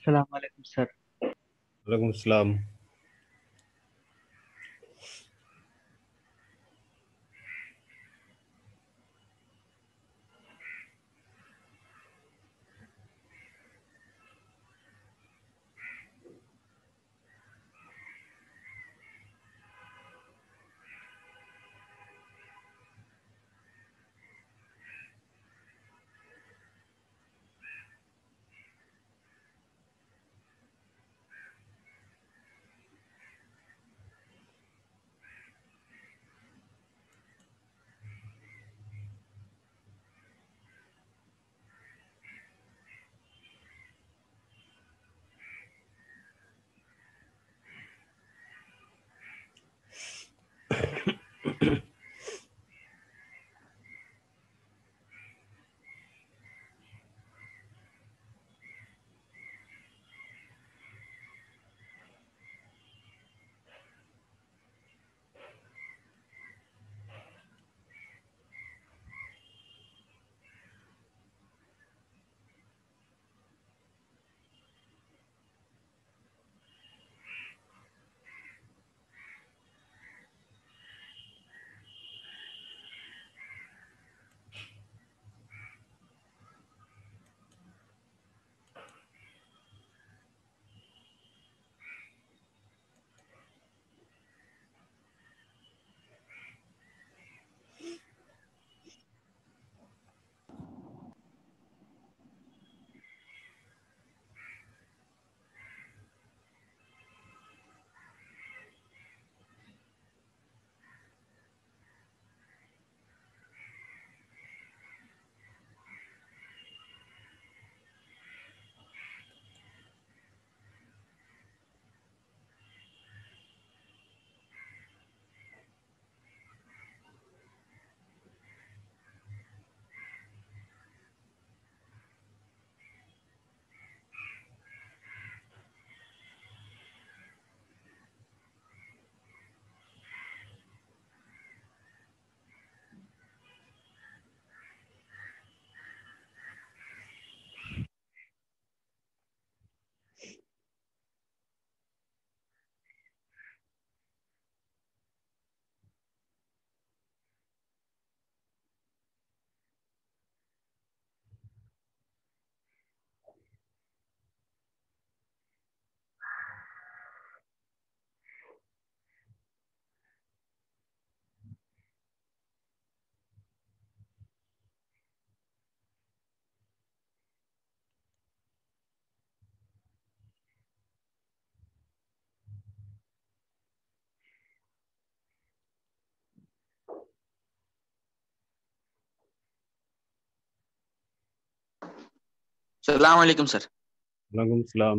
সালাম আলাইকুম স্যার। ওয়ালাইকুম আসসালাম। সালাম আলাইকুম স্যার। ওয়ালাইকুম আসসালাম।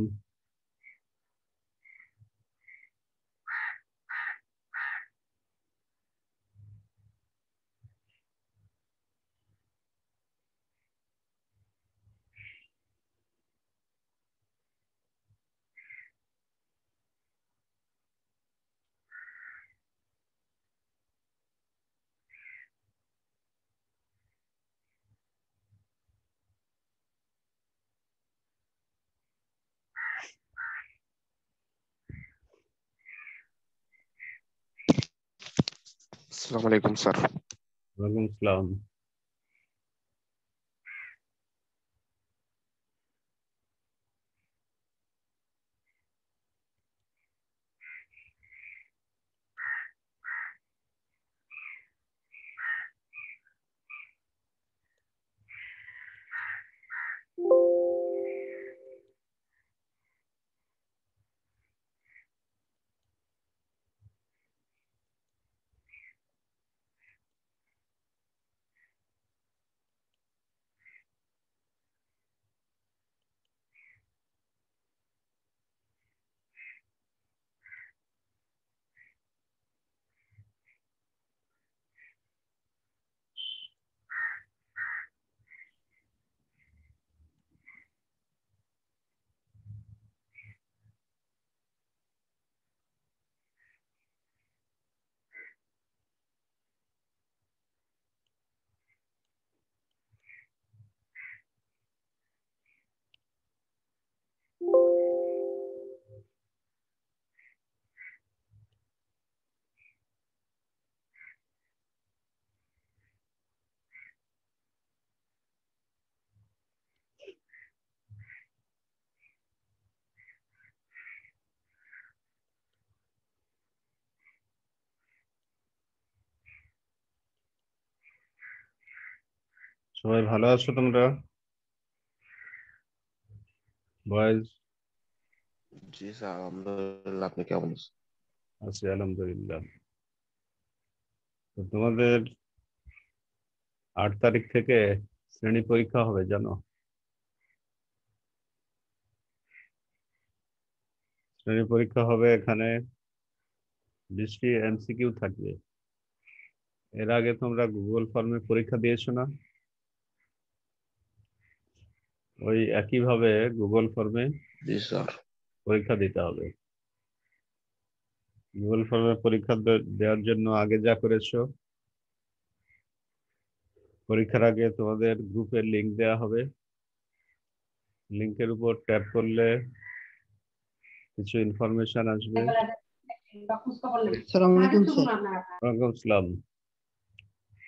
আসসালামু আলাইকুম স্যার। ওয়ালাইকুম আসসালাম। সবাই ভালো আছো তোমরা? বয়েজ? জি স্যার, আলহামদুলিল্লাহ। আপনি কেমন আছেন? আছি আলহামদুলিল্লাহ। তো তোমাদের 8 তারিখ থেকে শ্রেণী পরীক্ষা হবে জানো? শ্রেণী পরীক্ষা হবে, এখানে 20টি এমসিকিউ থাকবে। এর আগে তোমরা গুগল ফর্মে পরীক্ষা দিয়েছো না? ওই একইভাবে গুগল ফর্মে জি স্যার। পরীক্ষা দিতে হবে। গুগল ফর্মে পরীক্ষা দেওয়ার জন্য আগে যা করেছো, পরীক্ষার আগে তোমাদের গ্রুপের লিংক দেওয়া হবে। লিংকের উপর ট্যাপ করলে কিছু ইনফরমেশন আসবে। আসসালামু আলাইকুম স্যার। ওয়ালাইকুম আসসালাম।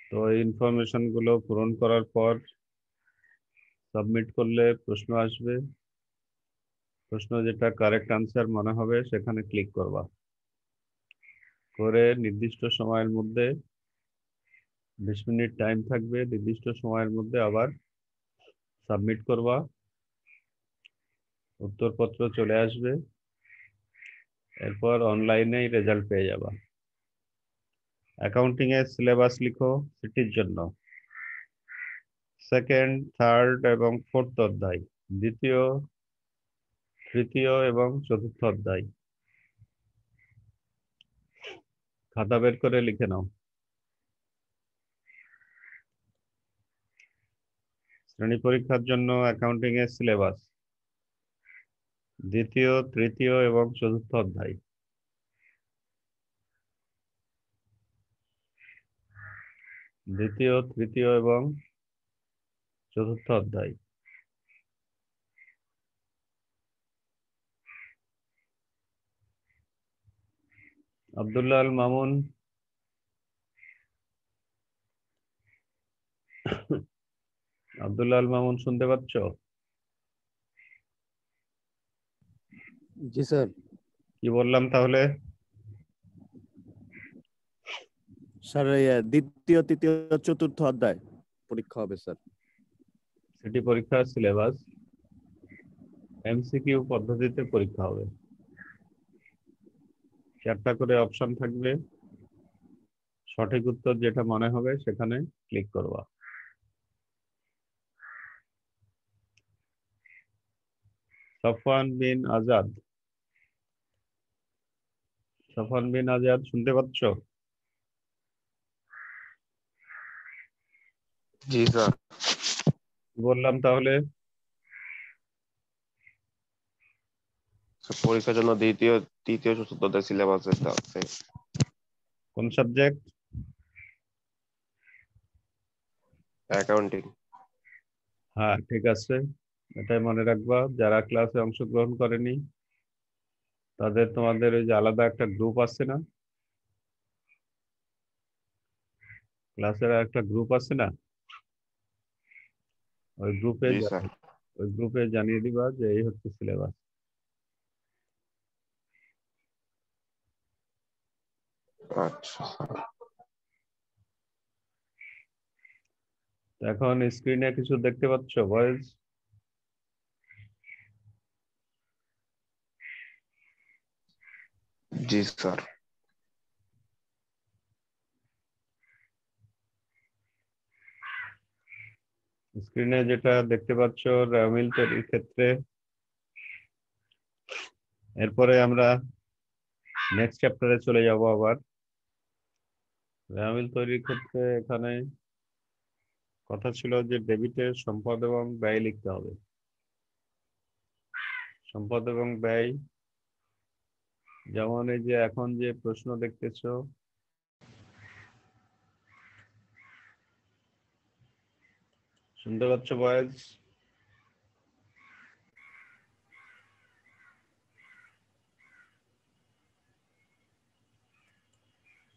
তো এই ইনফরমেশন গুলো পূরণ করার পর সাবমিট করলে প্রশ্ন আসবে। প্রশ্ন যেটা কারেক্ট আনসার মনে হবে সেখানে ক্লিক করবা, করে নির্দিষ্ট সময়ের মধ্যে 20 মিনিট টাইম থাকবে, নির্দিষ্ট সময়ের মধ্যে আবার সাবমিট করবা। উত্তরপত্র চলে আসবে, এরপর অনলাইনেই রেজাল্ট পেয়ে যাবা। অ্যাকাউন্টিং এর সিলেবাস লিখো সিটির জন্য। সেকেন্ড, থার্ড এবং ফোর্থ অধ্যায়, দ্বিতীয়, তৃতীয় এবং চতুর্থ অধ্যায় খাতা বের করে লিখে নাও। শ্রেণী পরীক্ষার জন্য অ্যাকাউন্টিং এর সিলেবাস দ্বিতীয়, তৃতীয় এবং চতুর্থ অধ্যায়। দ্বিতীয়, তৃতীয় এবং চতুর্থ অধ্যায়। আব্দুল্লাহ আল মামুন, আব্দুল্লাহ আল মামুন শুনতে পাচ্ছ? জি স্যার। কি বললাম তাহলে? স্যার দ্বিতীয়, তৃতীয়, চতুর্থ অধ্যায় পরীক্ষা হবে স্যার। সিটি পরীক্ষার সিলেবাস এমসিকিউ পদ্ধতিতে পরীক্ষা হবে। 4টা করে অপশন থাকবে, সঠিক উত্তর যেটা মনে হবে সেখানে ক্লিক করবা। সফওয়ান বিন আজাদ, সফওয়ান বিন আজাদ শুনতে পাচ্ছ? জি স্যার। কি বললাম তাহলে? পরীক্ষার জন্য দ্বিতীয়, তৃতীয়, চতুর্থ সিলেবাস আছে। কোন সাবজেক্ট? অ্যাকাউন্টিং। হ্যাঁ ঠিক আছে, এটাই মনে রাখবা। যারা ক্লাসে অংশগ্রহণ করেনি তাদের তোমাদের ওই যে আলাদা একটা গ্রুপ আছে না, ক্লাসের একটা গ্রুপ আছে না, ওই গ্রুপে জি স্যার। ওই গ্রুপে জানিয়ে দিবা যে এই হচ্ছে সিলেবাস। আচ্ছা স্যার। এখন স্ক্রিনে কিছু দেখতে পাচ্ছ বয়েজ? জি স্যার। স্ক্রিনে যেটা দেখতে পাচ্ছ রামিল তৈরির ক্ষেত্রে, এরপরে আমরা নেক্সট চ্যাপ্টারে চলে যাব আবার। রামিল তৈরির ক্ষেত্রে এখানে কথা ছিল যে ডেবিটের সম্পদ এবং ব্যয় লিখতে হবে। সম্পদ এবং ব্যয়, যেমন এই যে এখন যে প্রশ্ন দেখতেছো, শুনতে পাচ্ছ বয়েজ?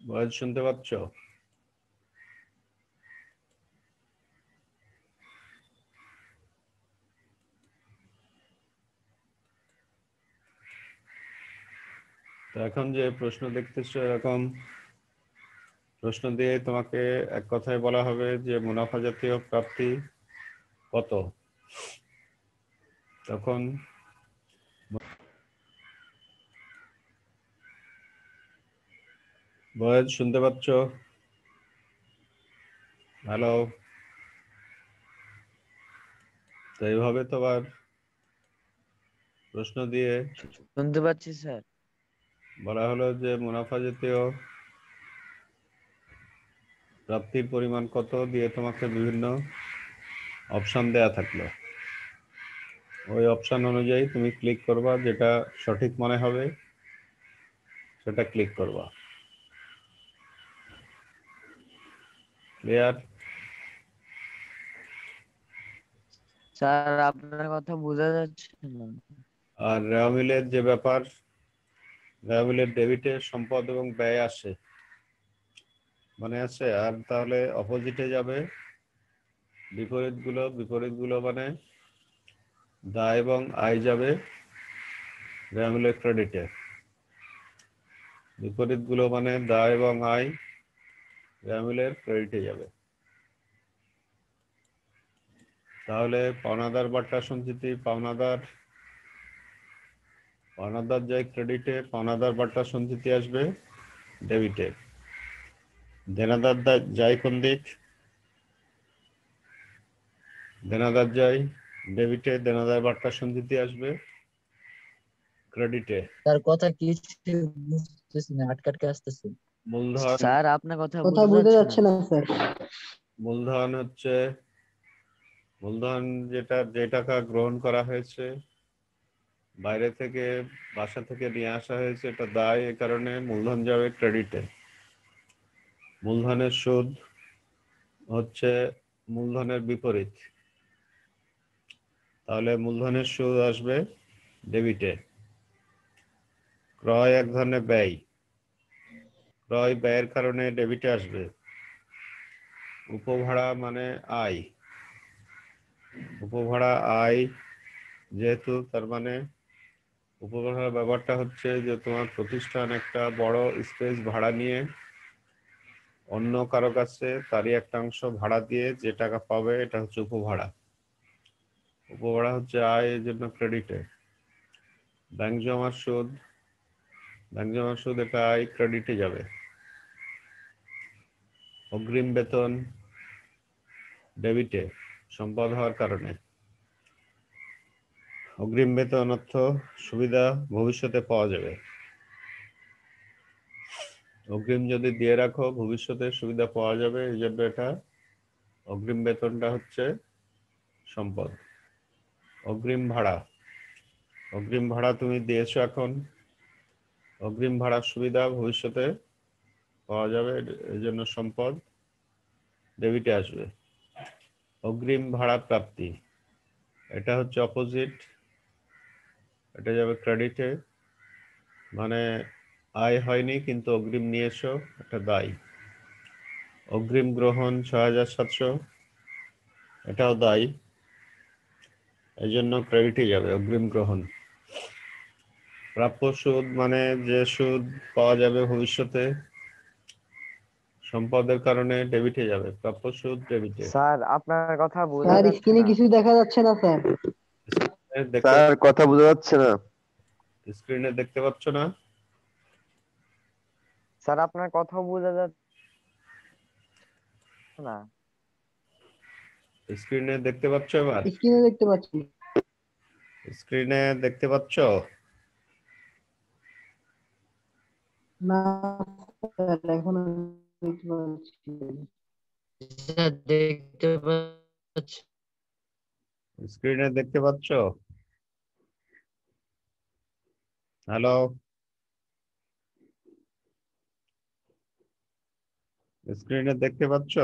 বয়েজ শুনতে পাচ্ছ? তো এখন যে প্রশ্ন দেখতেছো এরকম প্রশ্ন দিয়ে তোমাকে এক কথায় বলা হবে যে মুনাফা জাতীয় প্রাপ্তি কত। তখন বয়েজ শুনতে পাচ্ছ? হ্যালো? তো এইভাবে তোমার প্রশ্ন দিয়ে শুনতে পাচ্ছি স্যার। বলা হলো যে মুনাফা জাতীয় প্রাপ্তির পরিমাণ কত দিয়ে তোমাকে বিভিন্ন অপশন দেয়া থাকলো। ওই অপশন অনুযায়ী তুমি ক্লিক করবা, যেটা সঠিক মনে হবে সেটা ক্লিক করবা। ক্লিয়ার? স্যার আপনার কথা বোঝা যাচ্ছে না। আর রেওয়ামিলের যে ব্যাপার, রেওয়ামিলের ডেবিটে সম্পদ এবং ব্যয় আসে, মনে আছে? আর তাহলে অপোজিটে যাবে বিপরীতগুলো মানে দায় এবং আয় যাবে রেওয়ামিলের ক্রেডিটে। বিপরীতগুলো মানে দায় এবং আয় রেওয়ামিলের ক্রেডিটে যাবে। তাহলে পাওনাদার বাট্টা সঞ্চিতি, পাওনাদার যায় ক্রেডিটে, পাওনাদার বাট্টা সঞ্চিতি আসবে ডেবিটে। দেনাদার যায় কোন দিক? দেনাদার যায় ডেবিটে, দেনাদার বাট্টা সঞ্চিতি আসবে ক্রেডিটে। তার কথা কিছু বুঝতেছি না, আটকে আসতেছে। মূলধন, স্যার আপনার কথা কথা বোঝা বোঝা যাচ্ছে যাচ্ছে না। না স্যার। মূলধন হচ্ছে মূলধন যে টাকা গ্রহণ করা হয়েছে বাইরে থেকে, বাসা থেকে নিয়ে আসা হয়েছে, এটা দায়, এ কারণে মূলধন যাবে ক্রেডিটে। মূলধনের সুদ হচ্ছে মূলধনের বিপরীত, তাহলে মূলধনের সুদ আসবে ডেবিটে। ক্রয় এক ধরনের ব্যয়, ক্রয় ব্যয়ের কারণে ডেবিটে আসবে। উপভাড়া মানে আয়, উপভাড়া আয় যেহেতু, তার মানে উপভাড়ার ব্যাপারটা হচ্ছে যে তোমার প্রতিষ্ঠান একটা বড় স্পেস ভাড়া নিয়ে অন্য কারো কাছে তারই একটা অংশ ভাড়া দিয়ে যে টাকা পাবে, এটা হচ্ছে উপভাড়া। উপভাড়া হচ্ছে আয়, এর জন্য ক্রেডিটে। ব্যাংক জমার সুদ, এটা আয়, ক্রেডিটে যাবে। অগ্রিম বেতন ডেবিটে, সম্পদ হওয়ার কারণে। অগ্রিম বেতন অর্থ সুবিধা ভবিষ্যতে পাওয়া যাবে। অগ্রিম যদি দিয়ে রাখো ভবিষ্যতে সুবিধা পাওয়া যাবে, এই জন্য এটা অগ্রিম বেতনটা হচ্ছে সম্পদ। অগ্রিম ভাড়া, অগ্রিম ভাড়া তুমি দিয়েছো এখন, অগ্রিম ভাড়ার সুবিধা ভবিষ্যতে পাওয়া যাবে, এই জন্য সম্পদ ডেবিটে আসবে। অগ্রিম ভাড়া প্রাপ্তি, এটা হচ্ছে অপোজিট, এটা যাবে ক্রেডিটে, মানে আয় হয়নি কিন্তু অগ্রিম নিয়েছো, এটা দায়। অগ্রিম গ্রহণ ৬৭০০, এটাও দায়, এই জন্য ক্রেডিটে যাবে অগ্রিম গ্রহণ। প্রাপ্য সুদ মানে যে সুদ পাওয়া যাবে ভবিষ্যতে সম্পদের কারণে, ডেবিটে যাবে। প্রাপ্য সুদ ডেবিটে। স্যার আপনার কথা বোঝা স্যার যাচ্ছে স্ক্রিনে না। কিছু দেখা যাচ্ছে না স্যার। স্যার কথা বোঝা যাচ্ছে না। স্ক্রিনে দেখতে পাচ্ছ না? স্যার আপনার কথা বোঝা যাচ্ছে না। স্ক্রিনে দেখতে পাচ্ছ? এবার স্ক্রিনে দেখতে পাচ্ছি স্ক্রিনে দেখতে পাচ্ছ? না স্যার, এখন দেখতে পাচ্ছি। স্যার দেখতে পাচ্ছি। স্ক্রিনে দেখতে পাচ্ছ? হ্যালো, স্ক্রিনে দেখতে পাচ্ছ?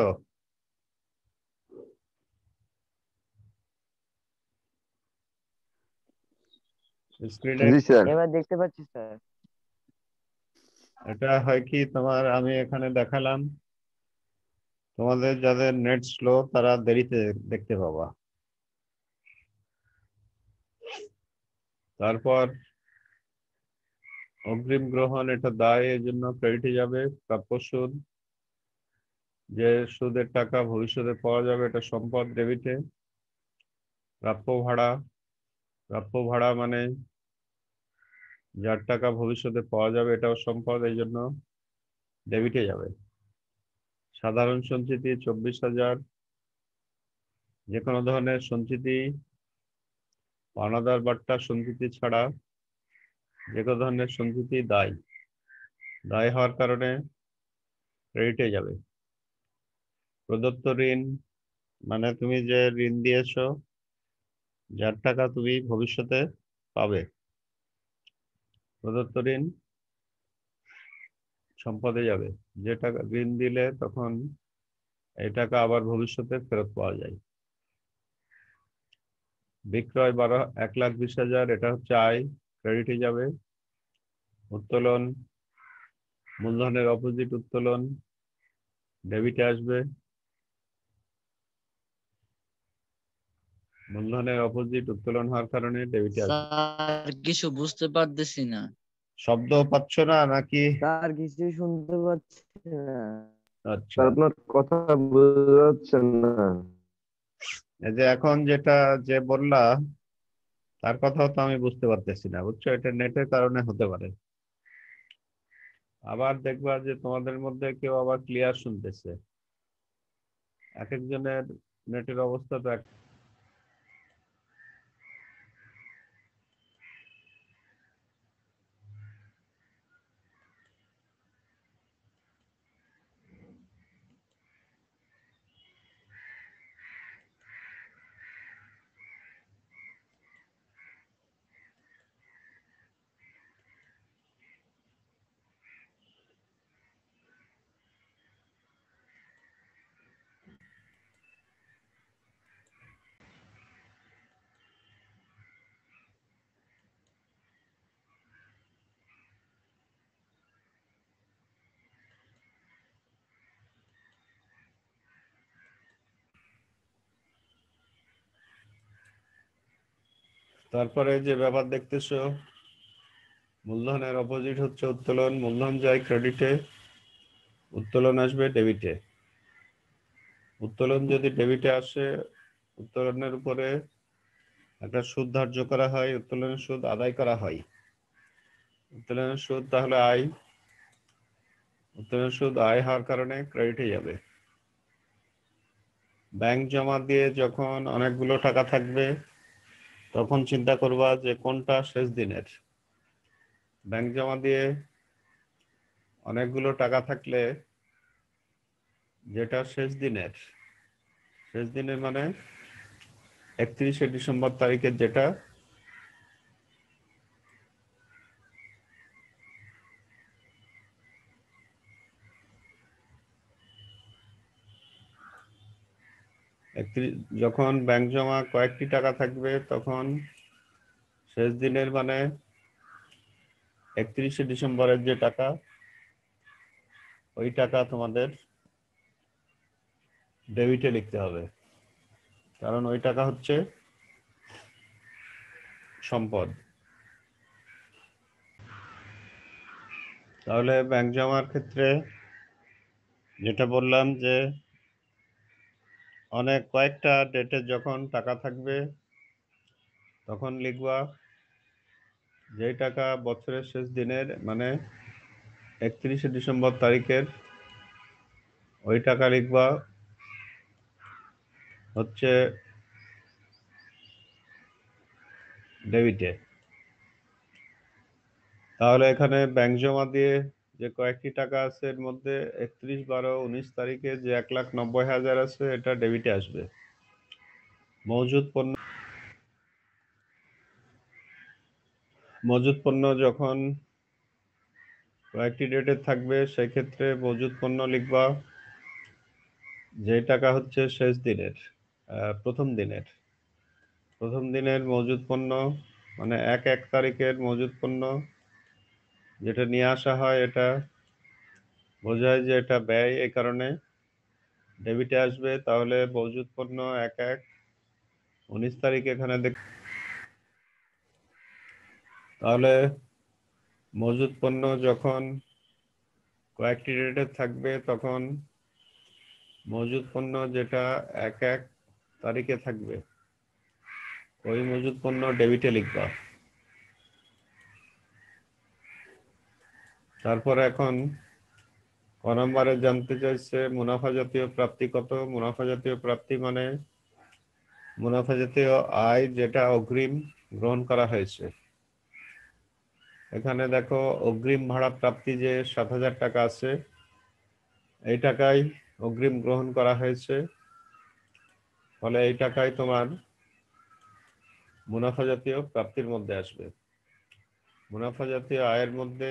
স্ক্রিনে জি স্যার। এবার দেখতে পাচ্ছি স্যার। এটা হয় কি, তোমার আমি এখানে দেখালাম, তোমাদের যাদের নেট স্লো তারা দেরিতে দেখতে পাবা। তারপর অগ্রিম গ্রহণ, এটা দায়, এর জন্য ক্রেডিটে যাবে। প্রাপ্য সুদ যে সুদের টাকা ভবিষ্যতে পাওয়া যাবে এটা সম্পদ ডেবিটে। প্রাপ্য ভাড়া মানে যার টাকা ভবিষ্যতে পাওয়া যাবে এটাও সম্পদ, এই জন্য ডেবিটে যাবে। সাধারণ সঞ্চিতি 24,000, যে কোনো ধরনের সঞ্চিতি পাওনাদার বাট্টা সঞ্চিতি ছাড়া যে কোনো ধরনের সঞ্চিতি দায় হওয়ার কারণে ক্রেডিটে যাবে। প্রদত্ত ঋণ মানে তুমি যে ঋণ দিয়েছো, যার টাকা তুমি ভবিষ্যতে পাবে, প্রদত্ত ঋণ সম্পদে যাবে। যে টাকা ঋণ দিলে তখন এই টাকা আবার ভবিষ্যতে ফেরত পাওয়া যায়। বিক্রয় 1,20,000, এটা হচ্ছে আয়, ক্রেডিটে যাবে। উত্তোলন মূলধনের অপোজিট, উত্তোলন ডেবিটে আসবে। মূলধনের অপোজিট উত্তোলন হওয়ার কারণে ডেবিটে আসবে। স্যার কিছু বুঝতে পারতেছি না। শব্দ পাচ্ছ না নাকি? স্যার কিছুই শুনতে পাচ্ছি না। আচ্ছা, আপনার কথা বোঝা যাচ্ছে না। এই যে এখন যেটা যে বললা তার কথাও তো আমি বুঝতে পারতেছি না, বুঝছো? এটা নেটের কারণে হতে পারে। আবার দেখবা যে তোমাদের মধ্যে কেউ আবার ক্লিয়ার শুনতেছে। এক একজনের নেটের অবস্থা তো তারপরে যে ব্যাপার দেখতেছো, মূলধনের অপোজিট হচ্ছে উত্তোলন। মূলধন যায় ক্রেডিটে, উত্তোলন আসবে ডেবিটে। উত্তোলন যদি ডেবিটে আসে, উত্তোলনের উপরে একটা সুদ ধার্য করা হয়, উত্তোলনের সুদ আদায় করা হয়। উত্তোলনের সুদ তাহলে আয়, উত্তোলনের সুদ আয় হওয়ার কারণে ক্রেডিটে যাবে। ব্যাংক জমা দিয়ে যখন অনেকগুলো টাকা থাকবে তখন চিন্তা করবা যে কোনটা শেষ দিনের। ব্যাংক জমা দিয়ে অনেকগুলো টাকা থাকলে যেটা শেষ দিনের মানে 31শে ডিসেম্বর তারিখের যেটা, যখন ব্যাংক জমা কয়েকটি টাকা থাকবে তখন শেষ দিনের মানে 31শে ডিসেম্বরের যে টাকা, ওই টাকা তোমাদের ডেবিটে লিখতে হবে, কারণ ওই টাকা হচ্ছে সম্পদ। তাহলে ব্যাংক জমার ক্ষেত্রে যেটা বললাম যে কয়েকটা ডেটে যখন টাকা থাকবে তখন লিখবা যেই টাকা বছরের শেষ দিনের মানে 31শে ডিসেম্বর তারিখের, ওই টাকা লিখবা হচ্ছে ডেবিটে। তাহলে এখানে ব্যাংক জমা দিয়ে যে কয়েকটি টাকা আছে এর মধ্যে 31/12/19 তারিখে যে 1,90,000 আছে এটা ডেবিটে আসবে। মজুদ পণ্য যখন কয়েকটি ডেটে থাকবে সেক্ষেত্রে মজুদ পণ্য লিখবা যে টাকা হচ্ছে শেষ দিনের, প্রথম দিনের মজুদ পণ্য মানে 1 তারিখের মজুদ পণ্য যেটা নিয়ে আসা হয়, এটা বোঝায় যে এটা ব্যয়, এই কারণে ডেবিটে আসবে। তাহলে মজুদ পণ্য 1/1/19 তারিখ এখানে তাহলে মজুদ পণ্য যখন কয়েকটি ডেটে থাকবে তখন মজুদ পণ্য যেটা এক এক তারিখে থাকবে ওই মজুদ পণ্য ডেবিটে লিখবা। তারপর এখন ক নম্বরে জানতে চাইছে মুনাফা জাতীয় প্রাপ্তি কত। মুনাফা জাতীয় প্রাপ্তি মানে মুনাফা জাতীয় আয় যেটা অগ্রিম গ্রহণ করা হয়েছে। এখানে দেখো অগ্রিম ভাড়া প্রাপ্তি যে 7,000 টাকা আছে, এই টাকাই অগ্রিম গ্রহণ করা হয়েছে, ফলে এই টাকাই তোমার মুনাফা জাতীয় প্রাপ্তির মধ্যে আসবে। মুনাফা জাতীয় আয়ের মধ্যে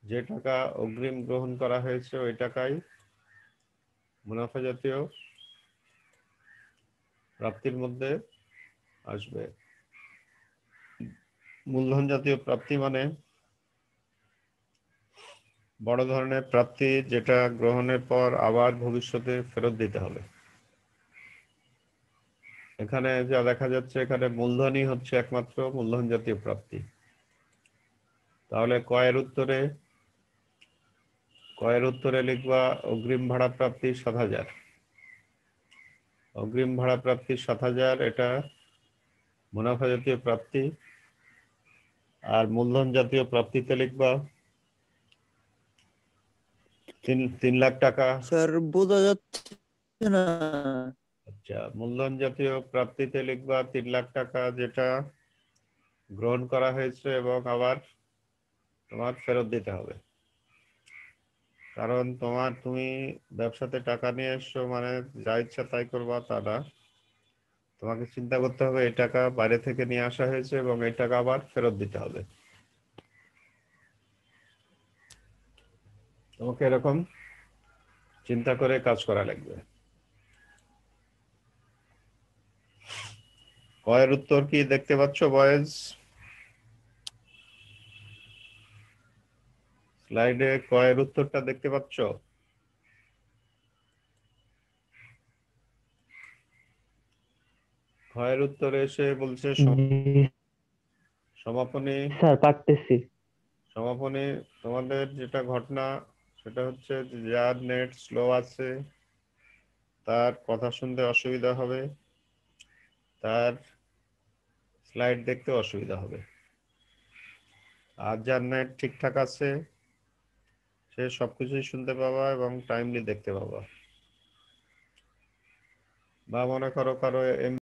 যে টাকা অগ্রিম গ্রহণ করা হয়েছে ওই টাকাই মুনাফা জাতীয় প্রাপ্তির মধ্যে আসবে। মূলধন জাতীয় প্রাপ্তি মানে বড় ধরনের প্রাপ্তি যেটা গ্রহণের পর আবার ভবিষ্যতে ফেরত দিতে হবে। এখানে যা দেখা যাচ্ছে এখানে মূলধনই হচ্ছে একমাত্র মূলধন জাতীয় প্রাপ্তি। তাহলে কয়ের উত্তরে লিখবা অগ্রিম ভাড়া প্রাপ্তি 7,000। অগ্রিম ভাড়া প্রাপ্তি 7,000 এটা মুনাফা জাতীয় প্রাপ্তি। আর মূলধন জাতীয় প্রাপ্তিতে লিখবা 3 লাখ টাকা। স্যার বোঝা যাচ্ছে না। আচ্ছা, মূলধন জাতীয় প্রাপ্তিতে লিখবা 3 লাখ টাকা যেটা গ্রহণ করা হয়েছে এবং আবার তোমার ফেরত দিতে হবে। কারণ তুমি ব্যবসাতে টাকা নিয়ে এসছো মানে যা ইচ্ছা তাই করবা তা না। তোমাকে চিন্তা করতে হবে এই টাকা বাইরে থেকে নিয়ে আসা হয়েছে এবং এই টাকা আবার ফেরত দিতে হবে। তোমাকে এরকম চিন্তা করে কাজ করা লাগবে। কয়ের উত্তর কি দেখতে পাচ্ছ বয়েজ? স্লাইডে কয়ের উত্তরটা দেখতে পাচ্ছ? ক্ষয়ের উত্তরে এসে বলছে সমাপনী। স্যার পারতেছি। সমাপনী তোমাদের যেটা ঘটনা সেটা হচ্ছে যে যার নেট স্লো আছে তার কথা শুনতে অসুবিধা হবে, তার স্লাইড দেখতে অসুবিধা হবে। আর যার নেট ঠিকঠাক আছে সে সবকিছুই শুনতে পাবা এবং টাইমলি দেখতে পাবা। বা মনে করো কারো